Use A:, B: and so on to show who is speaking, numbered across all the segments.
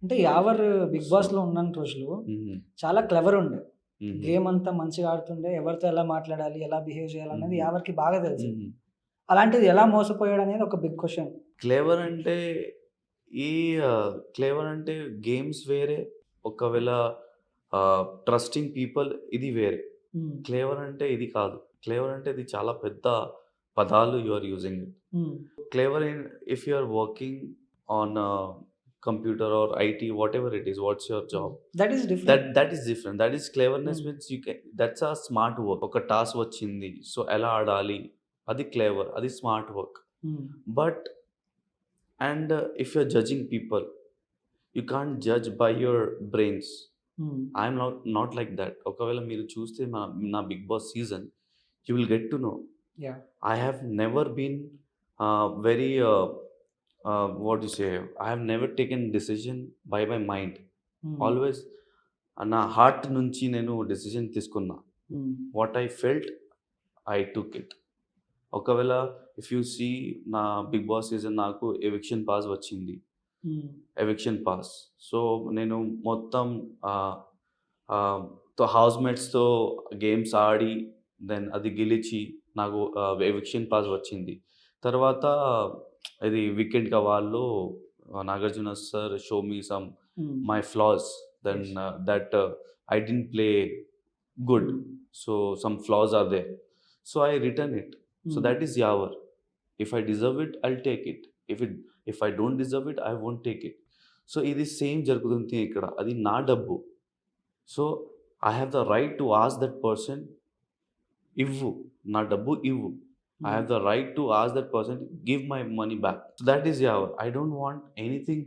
A: అంటే Yawar big
B: so
A: బాస్‌లో ఉన్న రోజులు
B: హుహు.
A: చాలా క్లెవర్ ఉండే.
B: హుహు.
A: గేమ్ అంతా మంచిగా ఆడుతుండే. ఎవరితో ఎలా మాట్లాడాలి, ఎలా బిహేవ్ చేయాలనేది
B: హుహు.
A: యావర్‌కి బాగా తెలిసేది.
B: హుహు.
A: అలాంటిది ఎలా మోసపోయాడనేది ఒక బిగ్ క్వెషన్.
B: క్లెవర్ అంటే ఈ క్లెవర్ అంటే గేమ్స్ వేరే. ఒకవేళ ట్రస్టింగ్ పీపుల్ ఇది వేరే.
A: హ్మ్.
B: క్లేవర్ అంటే ఇది కాదు. క్లేవర్ అంటే ఇది చాలా పెద్ద పదాలు you are using it.
A: Hmm.
B: Clever in if you are working on computer or IT whatever it is, what's your
A: hmm.
B: Job.
A: That is
B: that
A: different.
B: That is different. That is cleverness
A: hmm.
B: Means that's a smart work. ఒక task వచ్చింది. So, ఎలా ఆడాలి? అది clever. అది smart work.
A: Hmm.
B: But if you're judging people, you can't judge by your brains.
A: Hmm.
B: I'm not like that. ఒకవేళ మీరు చూస్తే నా Bigg Boss season, you will get to know.
A: Yeah!
B: I have never been very what you say, I have never taken decision by my mind.
A: Hmm.
B: Always నా heart నుంచి నేను decision తీసుకున్నా.
A: Hmm.
B: What I felt, I took it. ఒకవేళ if you see నా Bigg Boss season నాకు eviction pass వచ్చింది.
A: Hmm.
B: Eviction pass. So, నేను మొత్తం ఆహ్, ఆహ్, హౌస్‌మేట్స్‌తో గేమ్స్ ఆడి, దెన్ అది గెలిచి నాకు ఎవిక్షన్ పాస్ వచ్చింది. తర్వాత ఇది వీకెండ్‌గా వాళ్ళు 'Nagarjuna sir' show me some
A: hmm.
B: My flaws. Then
A: yes.
B: That I didn't play good.
A: Hmm.
B: So some flaws are there. So I return it. So
A: హ్మ్.
B: that is Yavar. If I deserve it, I'll take it. If I don't deserve it, I won't take it. So ఇది same జరుగుతుంది ఇక్కడ. అది నా డబ్బు. So I have the right to ask that person, ఇవ్వు. నా డబ్బు ఇవ్వు. I
A: hmm.
B: Have the right to ask that person give my money back. So that is Yawar. I don't want anything,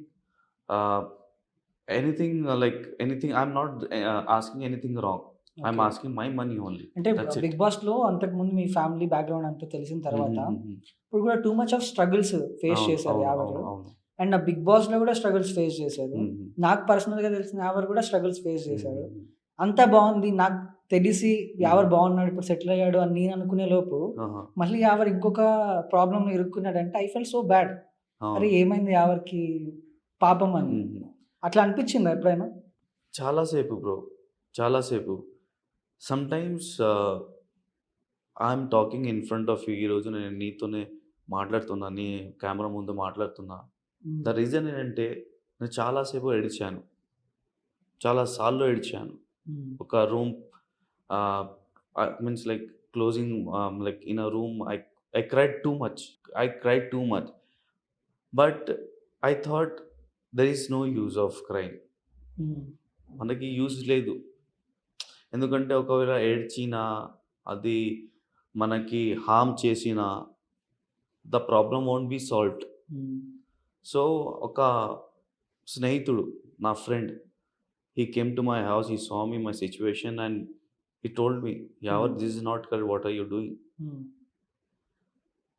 B: ah, anything I am not asking anything wrong. I am
A: okay.
B: Asking my money only.
A: అంటే
B: that's it.
A: Bigg బాస్‌లో అంతకుముందు మీ family background అంతా తెలిసిన తర్వాత,
B: హుహుహుహు.
A: ఇప్పుడు కూడా too much of struggles face
B: అవును.
A: చేశారు
B: అవును.
A: యావరు.
B: అవును. అవును.
A: అండ్ ఆ బిగ్ బాస్‌లో కూడా స్ట్రగుల్స్ ఫేస్ చేశారు.
B: హుహు.
A: నాకు పర్సనల్‌గా తెలిసిన యావర్ కూడా స్ట్రగుల్స్ ఫేస్ చేశాడు.
B: హుహుహు.
A: అంతా బావుంది. నాకు తెలిసి
B: హుహు.
A: యావర్ బాగున్నాడు. ఇప్పుడు సెటిల్ అయ్యాడు అని నేను అనుకునే లోపు,
B: ఆహా!
A: మళ్ళీ యావర్ ఇంకొక ప్రాబ్లమ్‌లో ఇరుక్కున్నాడంటే ఐ ఫెల్ట్ సో బ్యాడ్. అరే!
B: అవును.
A: ఏమైంది యావర్‌కి పాపం అని.
B: హుహు.
A: అట్లా అనిపించిందా ఎప్పుడైనా?
B: చాలా సేపు బ్రో. చాలా సేపు. Sometimes I'm talking in front of you. ఈరోజు నేను నీతోనే మాట్లాడుతున్నా. నీ కెమెరా ముందు మాట్లాడుతున్నా.
A: హ్మ్.
B: ద రీజన్ ఏంటంటే, నేను చాలా సేపు ఏడిచాను. చాలా సార్లు ఏడిచాను.
A: హ్మ్.
B: ఒక room ah, means like closing, like in a room I cried too much. I cried too much. But I thought there is no use of crying.
A: Hmm.
B: మనకి యూజ్ లేదు. ఎందుకంటే ఒకవేళ ఏడ్చినా, అది మనకి హార్మ్ చేసినా, the problem won't be solved.
A: Hmm.
B: So, ఒక స్నేహితుడు, నా friend, he came to my house, he saw me my situation and he told me,
A: hmm.
B: "Yawar this is not correct. What are you doing?"
A: Hmm.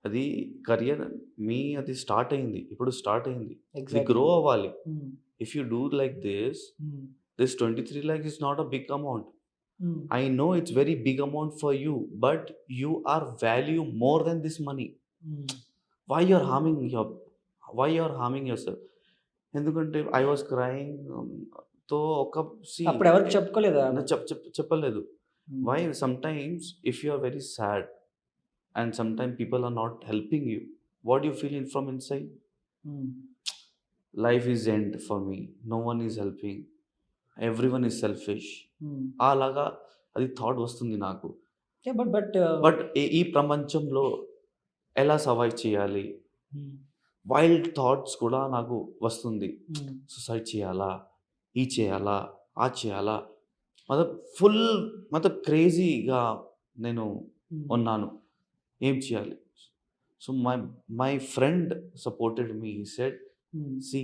B: అది career అది start అయింది. ఇప్పుడు start అయింది. ఇది
A: exactly.
B: Grow అవ్వాలి.
A: Hmm.
B: If you do like this,
A: hmm.
B: This 23 lakhs is not a big amount.
A: హ్మ్.
B: I know it's very big amount for you, but you are value more than this money.
A: హ్మ్.
B: Why you're harming your why you're harming yourself? ఎందుకంటే I was crying. తో ఒక సీ
A: అప్పుడెవరికీ చెప్పుకోలేదా?
B: చెప్పలేదు.
A: Hmm.
B: Why sometimes if you are very sad and sometime people are not helping you, what you feel from inside?
A: Hmm.
B: Life is end for me. No one is helping. Everyone is selfish.
A: Hmm.
B: అలాగా అది thought వస్తుంది నాకు.
A: Yeah! But
B: but ఈ ప్రపంచంలో ఎలా survive చేయాలి?
A: హ్మ్.
B: Wild thoughts కూడా నాకు వస్తుంది.
A: హ్మ్.
B: సూసైడ్ చేయాలా? ఇది చేయాలా? అది చేయాలా? మతలబ్ ఫుల్ మతలబ్ క్రేజీగా నేను
A: హ్మ్.
B: ఉన్నాను. ఏం చేయాలి? So, my my friend supported me. He said,
A: hmm.
B: "See,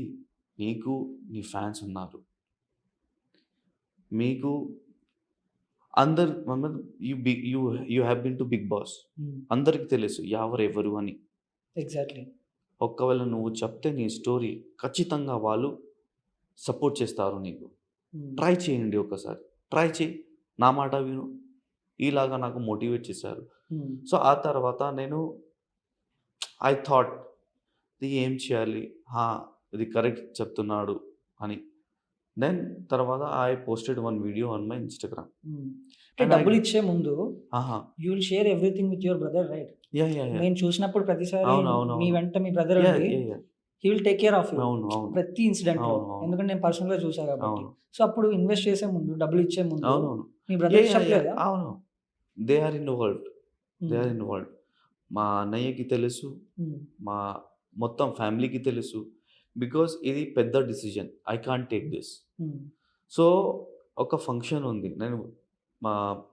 B: నీకు నీ ఫ్యాన్స్ ఉన్నారు. మీకు అందరు మమ్మల్ని you have been to Bigg Boss.
A: Hmm.
B: అందరికి తెలుసు ఎవరెవరు అని.
A: ఎగ్జాక్ట్‌లీ.
B: ఒకవేళ నువ్వు చెప్తే నీ స్టోరీ ఖచ్చితంగా వాళ్ళు సపోర్ట్ చేస్తారు నీకు.
A: హ్మ్.
B: ట్రై చేయండి ఒకసారి. ట్రై చెయి. నా మాట విను." ఇలాగా నాకు మోటివేట్ చేశారు.
A: హ్మ్.
B: సో, ఆ తర్వాత నేను ఐ థాట్ ఇది ఏం చేయాలి? ఇది కరెక్ట్ చెప్తున్నాడు అని. దెన్ తర్వాత I posted one video on my Instagram.
A: అంటే
B: అండ్ ఐ
A: డబ్బులిచ్చే ముందు
B: ఆహా!
A: You will share everything with your brother right?
B: Yeah!
A: నేను చూసినప్పుడు ప్రతిసారి మీ
B: అవునవునవును.
A: వెంట మీ బ్రదర్
B: యాహ్!
A: ఉండి
B: yeah! Yeah!
A: He will take care of you
B: అవును. అవును.
A: ప్రతి ఇన్సిడెంట్‌లో.
B: అవును. అవును.
A: ఎందుకంటే నేను పర్సనల్‌గా చూసా కాబట్టి.
B: అవును.
A: సో, అప్పుడు ఇన్వెస్ట్ చేసే ముందు, డబ్బులిచ్చే ముందు
B: అవునవును.
A: మీ
B: యాహ్!
A: బ్రదర్‌కి
B: యాహ్! యాహ్!
A: చెప్పలేదా?
B: అవును. They are involved. They
A: hmm.
B: Are involved. మా అన్నయ్యకి తెలుసు.
A: హ్మ్.
B: మా మొత్తం ఫ్యామిలీకి తెలుసు. బికాజ్ ఇది పెద్ద decision. I can't take this.
A: హ్మ్.
B: సో, ఒక ఫంక్షన్ ఉంది. నేను మా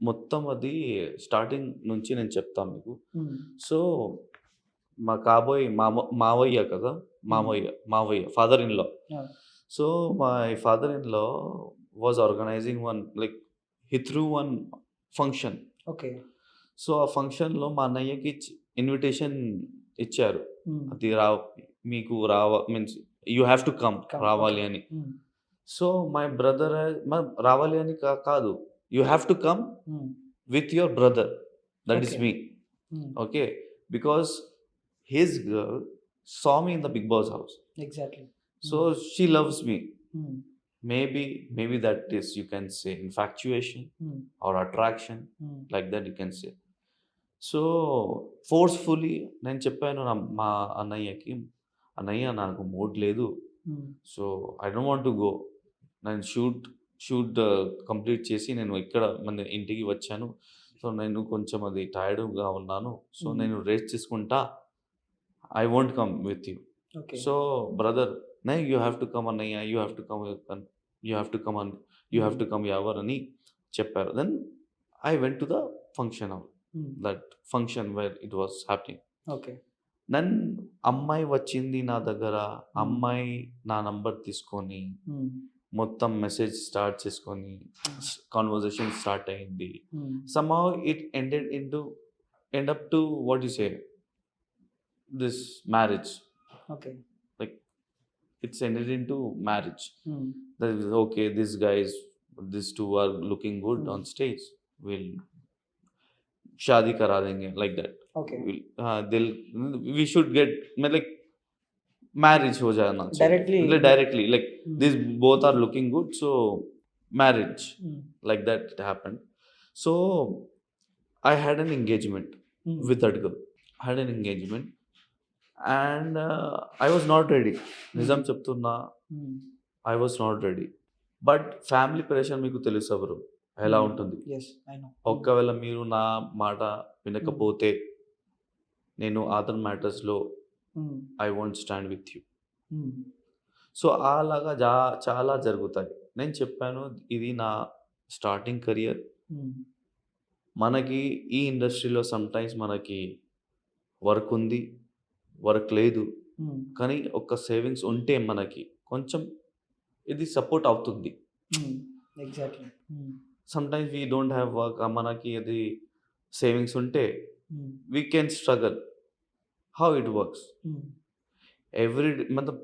B: మొత్తం అది స్టార్టింగ్ నుంచి నేను చెప్తాను మీకు.
A: హ్మ్.
B: సో, మా కాబోయే మావయ్య కదా!
A: హ్మ్.
B: మావయ్య father in law.
A: Yeah!
B: So, my father in law was organising one like he through one function.
A: Okay.
B: So, ఆ ఫంక్షన్‌లో మా అన్నయ్యకి ఇన్విటేషన్ ఇచ్చారు.
A: హ్మ్.
B: అది మీకు means you have to come
A: okay.
B: రావాలి అని.
A: హ్మ్.
B: సో, మై బ్రదర్ రావాలి అని కాదు. You have to come
A: hmm.
B: With your brother. That is
A: okay.
B: Me.
A: Hmm.
B: Okay. Because his girl saw me in the Big Boss house.
A: Exactly.
B: So
A: హ్మ్.
B: she loves me.
A: హ్మ్.
B: Maybe that is you can say infatuation
A: హ్మ్.
B: or attraction,
A: హ్మ్.
B: like that you can say. So, forcefully నేను చెప్పాను మా అన్నయ్యకి, "అన్నయ్య నాకు మూడ్ లేదు.
A: హ్మ్.
B: So, I don't want to go. నేను షూట్ కంప్లీట్ చేసి నేను ఇక్కడ మన ఇంటికి వచ్చాను. సో, నేను కొంచెం అది టైర్డ్‌గా ఉన్నాను. సో,
A: హ్మ్.
B: నేను రెస్ట్ తీసుకుంటా. I won't come with you."
A: Okay.
B: So, brother you have to come అన్నయ్య. You have to come you have to come you have
A: hmm.
B: To come Yawar అని చెప్పారు. Then I went to the function hall.
A: Hmm.
B: That function where it was happening.
A: Okay.
B: Then అమ్మాయి వచ్చింది నా దగ్గర.
A: హ్మ్.
B: అమ్మాయి నా నంబర్ తీసుకొని,
A: హ్మ్.
B: మొత్తం మెసేజ్ స్టార్ట్ చేసుకొని,
A: హ్మ్.
B: కన్వర్జేషన్ స్టార్ట్ అయింది.
A: హ్మ్.
B: Somehow it end up to what you say this marriage.
A: Okay.
B: Like it's ended into marriage.
A: హ్మ్.
B: That is okay. These two are looking good
A: హ్మ్.
B: on stage. We'll शादी करा देंगे like that.
A: Okay.
B: We should get like marriage हो जाना चाहिए.
A: Directly
B: मतलब directly like
A: హ్మ్.
B: these both are looking good, so marriage
A: హ్మ్.
B: like that it happened. So I had an engagement
A: హ్మ్.
B: with that girl. I had an engagement and I was not ready. నిజం
A: హ్మ్.
B: చెప్తున్నా
A: హ్మ్.
B: I was not ready. But family pressure మీకు తెలుసా bro ఎలా
A: హ్మ్.
B: ఉంటుంది.
A: యెస్. I know. హ్మ్.
B: ఒకవేళ మీరు నా మాట
A: హ్మ్.
B: వినకపోతే నేను అదర్ మ్యాటర్స్‌లో
A: హ్మ్.
B: I won't stand with you.
A: హ్మ్.
B: సో, అలాగా చాలా జరుగుతాయి. నేను చెప్పాను ఇది నా స్టార్టింగ్ కెరియర్.
A: హ్మ్.
B: మనకి ఈ ఇండస్ట్రీలో సమ్‌టైమ్స్ మనకి వర్క్ ఉంది, వర్క్ లేదు.
A: హ్మ్.
B: కానీ ఒక సేవింగ్స్ ఉంటే మనకి కొంచెం ఇది సపోర్ట్ అవుతుంది.
A: Hmm. Exactly. Hmm.
B: Sometimes we don't have work. మనకి అది సేవింగ్స్ ఉంటే
A: hmm.
B: We can struggle. How it works.
A: Hmm.
B: Every day मतलब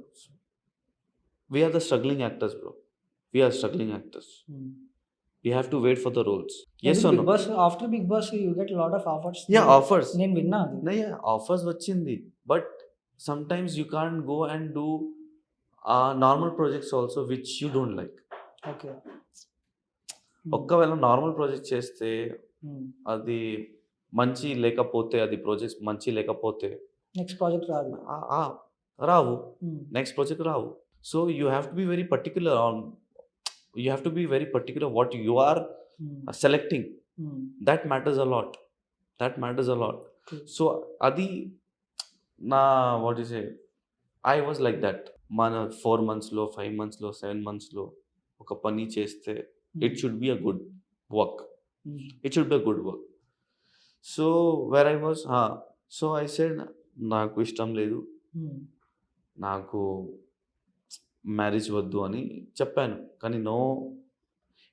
B: we are the struggling actors bro. We are struggling actors.
A: Hmm.
B: We have to wait for the roles. Yes
A: ఎందుకు
B: or no?
A: Bigg Boss after Bigg Boss you get lot of offers.
B: Yeah! Offers.
A: నేను విన్నా అది.
B: Offers వచ్చింది. But sometimes you can't go and do normal projects also which you don't like.
A: Okay. హ్మ్.
B: ఒక్కవేళ normal project చేస్తే
A: హ్మ్.
B: అది మంచి లేకపోతే అది ప్రాజెక్ట్స్ మంచి లేకపోతే
A: నెక్స్ట్ ప్రాజెక్ట్ రాదు.
B: ఆ! ఆ! రావు.
A: హ్మ్.
B: నెక్స్ట్ ప్రాజెక్ట్ రావు. So, you have to be very particular you have to be very particular what you are
A: hmm.
B: Selecting.
A: Hmm.
B: That matters a lot. That matters a lot.
A: True.
B: So, అది నా what you say I was like that. మన 4 మంత్స్‌లో, 5 మంత్స్‌లో, 7 మంత్స్‌లో ఒక పని చేస్తే
A: hmm.
B: It should be a good work.
A: Hmm.
B: It should be a good work. So, where I was so, I said నాకు ఇష్టం లేదు.
A: హ్మ్.
B: నాకు మ్యారేజ్ వద్దు అని చెప్పాను. కానీ నో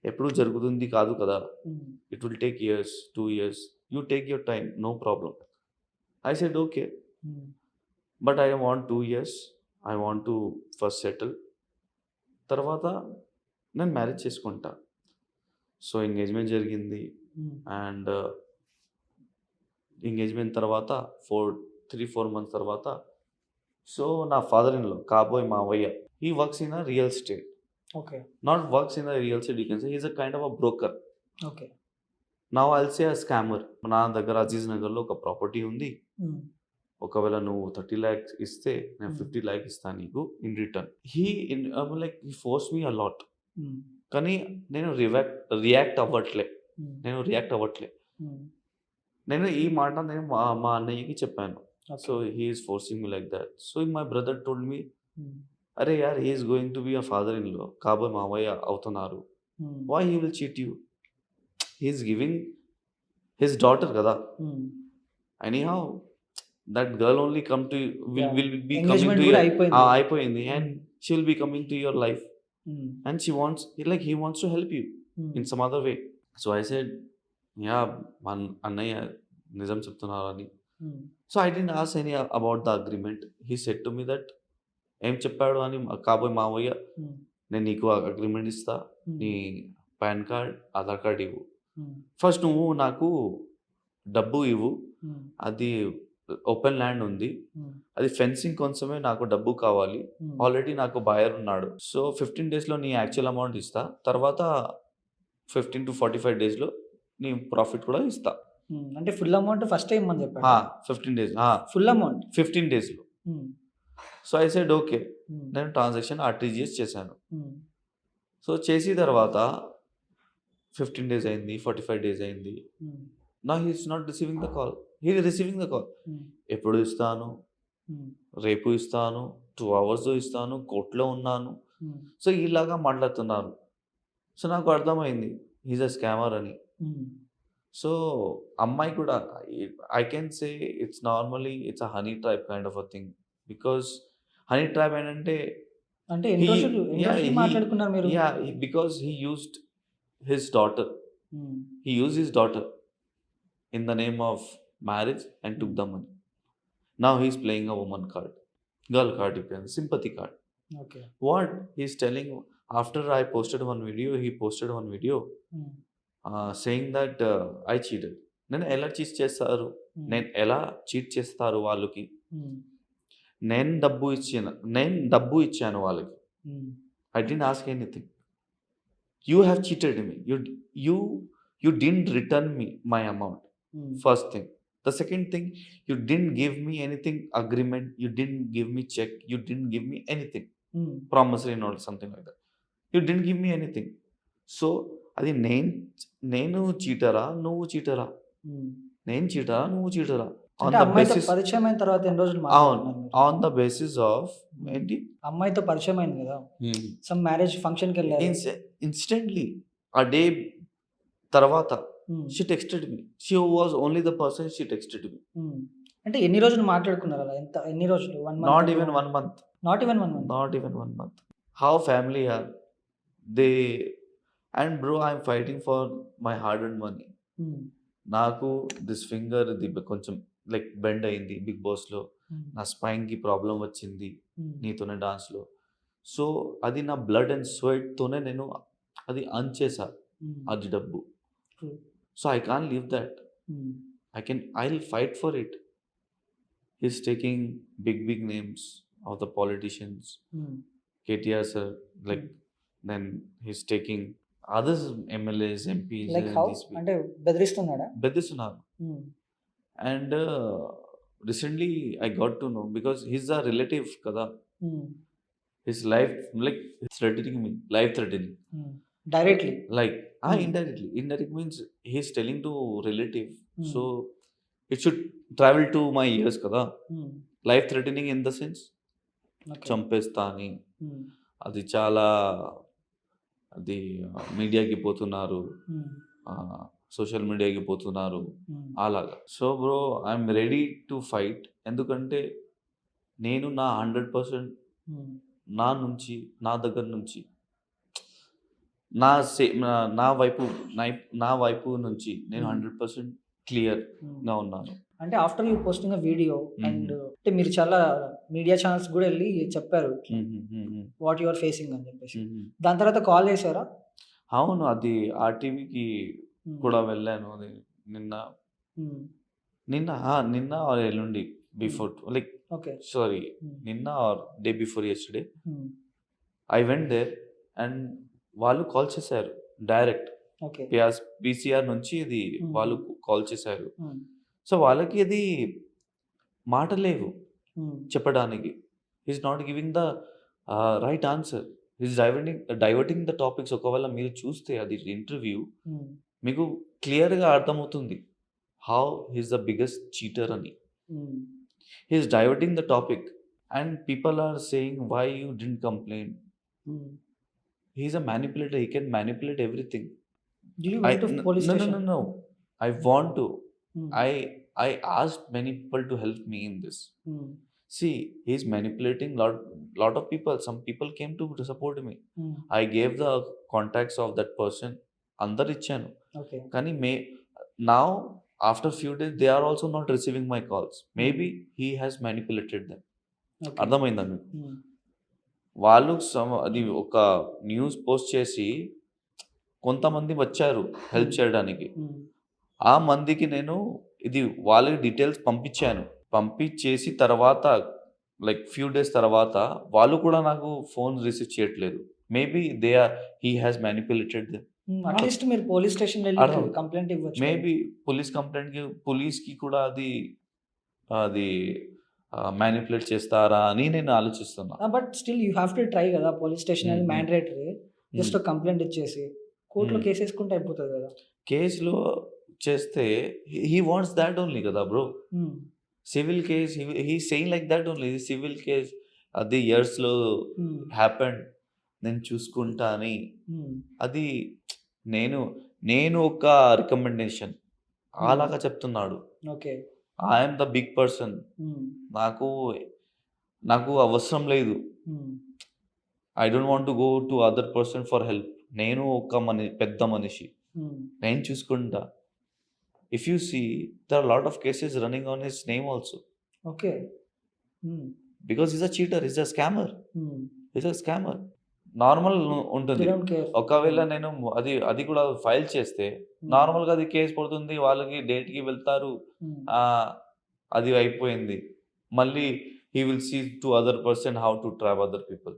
B: ఎప్పుడు జరుగుతుంది కాదు కదా!
A: Hmm.
B: It will take years, 2 years. You take your time. No problem. I said okay.
A: Hmm.
B: But I want 2 years. I want to first settle. తర్వాత నేను మ్యారేజ్ చేసుకుంటా. సో, ఎంగేజ్‌మెంట్ జరిగింది.
A: హ్మ్.
B: అండ్ ఎంగేజ్‌మెంట్ తర్వాత 3, 4 మంత్స్ తర్వాత so, నా father in law కాబోయే మావయ్య he works in real estate.
A: Okay.
B: Not works in the real estate, you can say. He's a kind of a broker.
A: Okay.
B: Now I'll say a scammer. నా దగ్గర అజీజ్ నగర్లో ఒక property ఉంది.
A: హ్మ్.
B: ఒకవేళ నువ్వు 30 lakhs ఇస్తే నేను
A: హ్మ్.
B: 50 lakhs ఇస్తాను నీకు in return. He force me a lot.
A: హ్మ్.
B: కానీ నేను రియాక్ట్ అవ్వట్లే.
A: హ్మ్. హ్మ్.
B: నేను ఈ మాట మా మా అన్నయ్యకి చెప్పాను.
A: Okay.
B: So he is forcing me like that. So my brother told me,
A: hmm.
B: అరే యార్, he is going to be a father in law, కాబోయే మావయ్య అవుతున్నారు.
A: Hmm.
B: Why he will cheat you? He is giving his daughter కదా.
A: Hmm.
B: Anyhow that girl only come to
A: yeah!
B: Will be coming
A: engagement
B: to
A: గూడా
B: your
A: అయిపోయింది.
B: అయిపోయింది. And
A: hmm.
B: She will be coming to your life
A: హ్మ్.
B: and he wants to help you
A: హ్మ్.
B: in some other way. So I said, yeah, అన్నయ్య నిజం చెప్తున్నారని.
A: హ్మ్.
B: So I didn't ask any about the agreement. He said to me that, ఏం చెప్పాడు అని, కాబోయే మావయ్య,
A: హ్మ్.
B: నేను నీకు అగ్రిమెంట్ ఇస్తా, నీ
A: హ్మ్.
B: పాన్ కార్డ్, ఆధార్ కార్డ్ ఇవ్వు.
A: హ్మ్.
B: ఫస్ట్ నువ్వు నాకు డబ్బు ఇవ్వు.
A: హ్మ్.
B: అది ఓపెన్ ల్యాండ్ ఉంది.
A: హ్మ్.
B: అది ఫెన్సింగ్ కోసమే నాకు డబ్బు కావాలి.
A: హ్మ్.
B: ఆల్రెడీ నాకు బయర్ ఉన్నాడు. సో 15 డేస్‌లో నీ యాక్చువల్ అమౌంట్ ఇస్తా. తర్వాత 15-45 డేస్‌లో నీ ప్రాఫిట్ కూడా ఇస్తా.
A: హ్మ్. అంటే ఫుల్ అమౌంట్ ఫస్టే ఇమ్మని చెప్పాడా?
B: 15 డేస్.
A: Full amount.
B: 15 డేస్‌లో.
A: హ్మ్.
B: So I said okay.
A: హ్మ్.
B: నేను ట్రాన్సాక్షన్ ఆర్‌టీజీఎస్ చేశాను.
A: హ్మ్.
B: సో చేసిన తర్వాత 15 డేస్ అయింది. 45 డేస్ అయింది.
A: హ్మ్.
B: Now he is not receiving the call. He is receiving the call.
A: హ్మ్.
B: ఎప్పుడు ఇస్తాను?
A: హ్మ్.
B: రేపు ఇస్తాను. 2 అవర్స్‌లో ఇస్తాను. కోర్ట్‌లో ఉన్నాను.
A: హ్మ్.
B: సో ఇలాగా మాట్లాడుతున్నారు. సో నాకు అర్థమైంది హి ఈస్ ఎ స్కామర్ అని.
A: హ్మ్.
B: సో అమ్మాయి కూడా, I can say it's a honey tribe kind of a thing. Because honey tribe ఏంటంటే
A: అంటే ఎన్ని రోజులు మాట్లాడుకున్నారు మీరు?
B: Because he used his daughter.
A: హ్మ్.
B: He used his daughter in the name of marriage and took the money. Now he's playing a woman card, girl card, you can, sympathy card.
A: Okay.
B: What he's telling, after I posted one video, he posted one video
A: హ్మ్.
B: saying that I cheated. నేను ఎలా cheat చేస్తారు?
A: హ్మ్.
B: నేను ఎలా cheat చేస్తారు వాళ్ళకి?
A: హ్మ్.
B: నేను డబ్బు ఇచ్చాను వాళ్ళకి.
A: హ్మ్.
B: I didn't ask anything. You have cheated me. You didn't return me my amount.
A: హ్మ్.
B: First thing. The second thing, you didn't give me anything agreement. You didn't give me check. You didn't give me anything.
A: హ్మ్.
B: Promissory note, something like that. You didn't give me anything. So అది నేను చీటరా, నువ్వు చీటరా?
A: హ్మ్.
B: నేను చీటరా, నువ్వు చీటరా? On
A: అంటే
B: the
A: అమ్మాయితో
B: basis,
A: పరిచయం అయిన తర్వాత ఎన్ని రోజులు
B: అవును,
A: మాట్లాడుకున్నారు మీరు?
B: on the basis of ఏంటి?
A: అమ్మాయితో పరిచయం అయింది కదా! సమ్ మ్యారేజ్ ఫంక్షన్‌కెళ్లారు.
B: Instantly a day తర్వాత
A: హ్మ్.
B: she texted me. She was only the person she texted me.
A: హ్మ్. అంటే ఎన్ని రోజులు మాట్లాడుకున్నారు అలా? ఎన్ని రోజులు? 1 month?
B: Not even 1 month.
A: Not even 1 month.
B: Not even 1 month. How family are they? And bro, I'm fighting for my hard-earned money.
A: హ్మ్.
B: నాకు దిస్ ఫింగర్ ఇది కొంచెం లైక్ బెండ్ అయింది బిగ్ బాస్‌లో.
A: హ్మ్.
B: నా స్పైన్‌కి ప్రాబ్లమ్ వచ్చింది
A: హ్మ్.
B: నీతోనే డాన్స్‌లో. సో అది నా బ్లడ్ అండ్ స్వెట్‌తోనే నేను అది అర్న్ చేశా.
A: హ్మ్.
B: అది డబ్బు.
A: True.
B: So I can't leave that.
A: హ్మ్.
B: I'll fight for it. He's taking big names of the politicians.
A: హ్మ్.
B: KTR sir, like,
A: హ్మ్.
B: then he's taking others MLAs, MPs,
A: like how?
B: these people.
A: అంటే బెదిరిస్తున్నాడా?
B: బెదిరిస్తున్నారు.
A: హ్మ్.
B: And recently I got to know, because he's a relative కదా.
A: హ్మ్.
B: His life, like, threatening me, life threatening.
A: హ్మ్. Directly.
B: Like,
A: Hmm.
B: indirectly. Indirect means he's telling to relative.
A: Hmm.
B: So it should travel to my ears కదా.
A: హ్మ్.
B: Life threatening in the sense
A: okay.
B: చంపేస్తా అని.
A: హ్మ్.
B: అది చాలా అది మీడియాకి పోతున్నారు.
A: హ్మ్.
B: సోషల్ మీడియాకి పోతున్నారు.
A: హ్మ్.
B: అలాగా. So bro, I'm ready to fight. ఎందుకంటే నేను నా 100%
A: హ్మ్.
B: నా దగ్గర నుంచి నా సే నా నా వైపు నా వైపు నుంచి నేను 100% క్లియర్‌గా ఉన్నాను.
A: అంటే after you posting a video and
B: హుహు.
A: అంటే మీరు చాలా మీడియా ఛానల్స్ కూడా ఎళ్లి చెప్పారు.
B: హుహుహుహు.
A: వాట్ యూ ఆర్ ఫేసింగ్ అని చెప్పేసి.
B: హుహు.
A: దాని తర్వాత కాల్ చేసారా?
B: అవును. అది ఆర్‌టీవీకి
A: హ్మ్.
B: కూడా వెళ్ళాను. అది నిన్న
A: హ్మ్.
B: నిన్న ఆర్ ఎల్లుండి before, like,
A: okay.
B: Sorry,
A: hmm.
B: నిన్న or day before yesterday
A: hmm.
B: I went there. And వాళ్ళు కాల్ చేశారు డైరెక్ట్.
A: ఓకే.
B: పీసీఆర్ నుంచి ఇది
A: హ్మ్.
B: వాళ్ళు కాల్ చేశారు.
A: హ్మ్.
B: సో, వాళ్ళకి అది మాట లేవు
A: హ్మ్.
B: చెప్పడానికి. He is not giving the right answer. He is diverting the topics. ఒకవేళ మీరు చూస్తే అది ఇంటర్వ్యూ
A: హ్మ్.
B: మీకు క్లియర్‌గా అర్థమవుతుంది. How he is the biggest cheater అని.
A: హ్మ్.
B: He is diverting the topic and people are saying why you didn't complain.
A: హ్మ్.
B: He is a manipulator. He can manipulate everything.
A: Did you went to police
B: No, no,
A: station?
B: no, no. I want to.
A: హ్మ్.
B: I asked many people to help me in this.
A: హ్మ్.
B: See, he is manipulating lot of people. Some people came to support me.
A: హ్మ్.
B: I gave the contacts of that person. అందరు ఇచ్చాను.
A: Okay.
B: కానీ now after few days they are also not receiving my calls. Maybe he has manipulated them.
A: Okay.
B: అర్థమైందా మీకు?
A: హ్మ్.
B: వాళ్ళు అది ఒక న్యూస్ పోస్ట్ చేసి కొంతమంది వచ్చారు హెల్ప్
A: హ్మ్.
B: చేయడానికి.
A: హ్మ్.
B: ఆ మందికి నేను ఇది వాళ్ళకి డీటెయిల్స్ పంపించాను. పంపించేసి తర్వాత లైక్ ఫ్యూ డేస్ తర్వాత వాళ్ళు కూడా నాకు ఫోన్ రిసీవ్ చేయట్లేదు. Maybe he has manipulated them.
A: హ్మ్.
B: అట్లా
A: అట్‌లీస్ట్ మీరు పోలీస్ స్టేషన్ వెళ్లి
B: అర్థం.
A: కంప్లెయింట్ ఇవ్వచ్చు కదా!
B: మేబీ పోలీస్‌కి కూడా అది అది మానిప్యులేట్ చేస్తారా అని నేను ఆలోచిస్తున్నా.
A: But still you have to try కదా! పోలీస్ స్టేషన్
B: హ్మ్.
A: అనేది
B: హ్మ్.
A: మ్యాండేటరీ. జస్ట్
B: హ్మ్.
A: ఒక కంప్లెయింట్ ఇచ్చేసి కోర్ట్‌లో
B: హ్మ్.
A: కేసేసుకుంటే అయిపోతది కదా!
B: కేస్‌లో చేస్తే హి వాంట్స్ థాట్ ఓన్లీ కదా బ్రో!
A: హ్మ్.
B: Civil case he is saying like thought only. Civil case అది ఇయర్స్‌లో
A: హ్మ్.
B: హ్యాపెండ్. నేను చూసుకుంటా అని.
A: హ్మ్.
B: అది నేను నేను ఒక రికమెండేషన్
A: హ్మ్.
B: అలాగా చెప్తున్నాడు.
A: Okay.
B: I am the big person.
A: Hmm.
B: నాకు నాకు అవసరం లేదు.
A: Hmm.
B: I don't want to go to other person for help. నేను ఒక పెద్ద మనిషి.
A: హ్మ్.
B: నేను చూసుకుంటా. If you see there are lot of cases running on his name also.
A: Okay. Hmm.
B: Because he is a cheater. He is a scammer.
A: Hmm.
B: He is a scammer. Normal
A: దే
B: ఉంటుంది.
A: Don't care.
B: ఒకవేళ
A: hmm.
B: నేను అది కూడా file చేస్తే
A: హ్మ్.
B: నార్మల్‌గా అది కేస్ పడుతుంది. వాళ్ళకి డేట్‌కి వెళ్తారు.
A: హ్మ్.
B: ఆహ్, అది అయిపోయింది. మళ్ళీ he will see to other person how to trap other people.